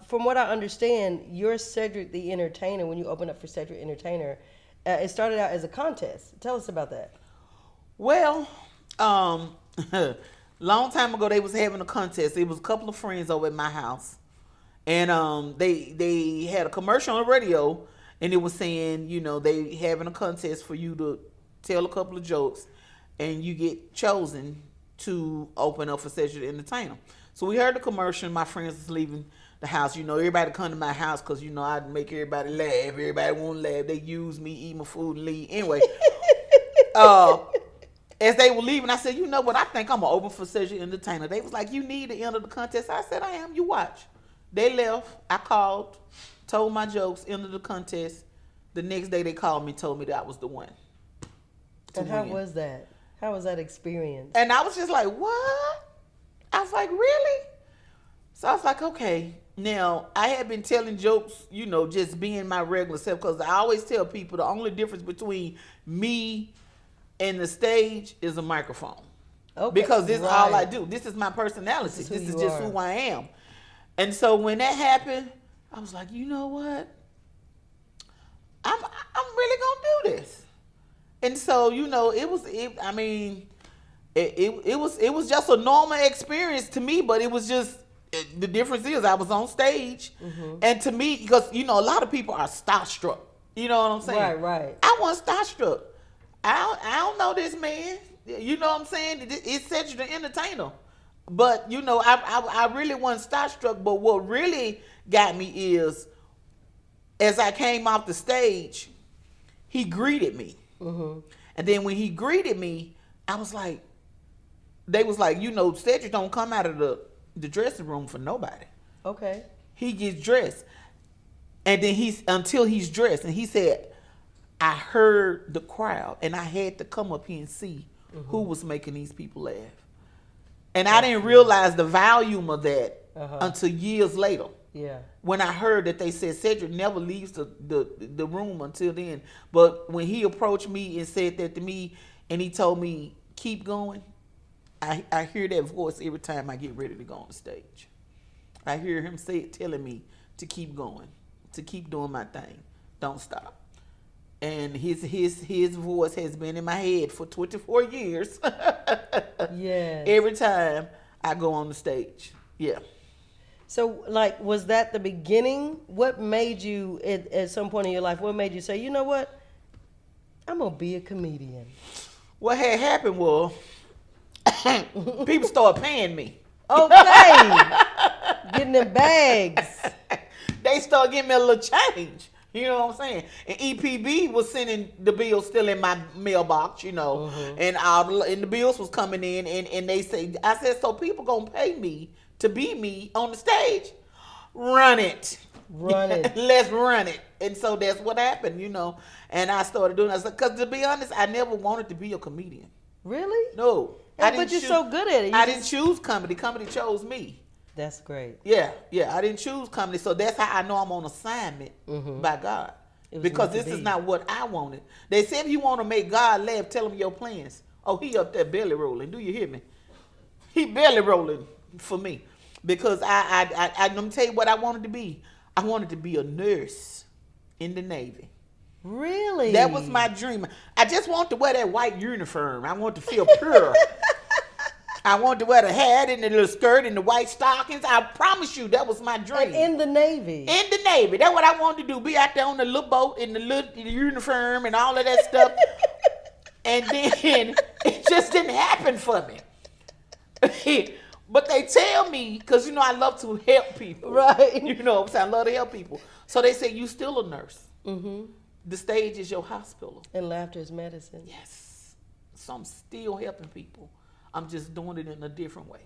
from what I understand, you're Cedric the Entertainer. When you opened up for Cedric Entertainer, it started out as a contest. Tell us about that. Well, long time ago they was having a contest. It was a couple of friends over at my house, and they had a commercial on the radio, and it was saying, they having a contest for you to tell a couple of jokes, and you get chosen to open up for Cedric the Entertainer. So we heard the commercial. My friends was leaving the house. Everybody come to my house because I'd make everybody laugh. Everybody want to laugh. They use me, eat my food, and leave. Anyway, as they were leaving, I said, you know what? I think I'm gonna open for Cedric Entertainer. They was like, you need to enter the contest. I said, I am. You watch. They left. I called, told my jokes, entered the contest. The next day they called me, told me that I was the one. And how was that? How was that experience? And I was just like, what? I was like, really? So I was like, okay. Now, I had been telling jokes, just being my regular self, because I always tell people the only difference between me and the stage is a microphone. Okay, because this is all I do. This is my personality. This is just who I am. And so when that happened, I was like, you know what? I'm really gonna do this. And so, it was just a normal experience to me, but it was just, the difference is I was on stage, and to me, because, a lot of people are starstruck. You know what I'm saying? Right. I wasn't starstruck. I don't know this man. You know what I'm saying? It's Cedric the Entertainer. But, I really wasn't starstruck. But what really got me is, as I came off the stage, he greeted me. And then when he greeted me, I was like, they was like, Cedric don't come out of the dressing room for nobody. Okay. He gets dressed. And then until he's dressed. And he said, I heard the crowd and I had to come up here and see who was making these people laugh. And I didn't realize the volume of that until years later. Yeah. When I heard that they said Cedric never leaves the room until then. But when he approached me and said that to me and he told me, keep going, I hear that voice every time I get ready to go on the stage. I hear him telling me to keep going, to keep doing my thing. Don't stop. And his voice has been in my head for 24 years. Yeah. Every time I go on the stage. Yeah. So, was that the beginning? What made you, at some point in your life, what made you say, you know what? I'm going to be a comedian. What had happened was, people started paying me. Okay. Getting them bags. They started giving me a little change. You know what I'm saying? And EPB was sending the bills still in my mailbox, and the bills was coming in, and they say, I said, so people gonna pay me to be me on the stage? Run it. Let's run it. And so that's what happened, And I started doing that because, to be honest, I never wanted to be a comedian. Really? No. But you're so good at it. I didn't choose comedy. Comedy chose me. That's great. Yeah. I didn't choose comedy, so that's how I know I'm on assignment by God. Because this is not what I wanted. They said if you want to make God laugh, tell him your plans. Oh, he up there belly rolling. Do you hear me? He belly rolling for me. Because let me tell you what I wanted to be. I wanted to be a nurse in the Navy. Really? That was my dream. I just wanted to wear that white uniform. I wanted to feel pure. I wanted to wear the hat and the little skirt and the white stockings. I promise you, that was my dream. And in the Navy. In the Navy. That's what I wanted to do. Be out there on the little boat in the little uniform and all of that stuff. And then it just didn't happen for me. But they tell me, because, I love to help people. Right. I love to help people. So they say, you still a nurse. The stage is your hospital. And laughter is medicine. Yes. So I'm still helping people. I'm just doing it in a different way.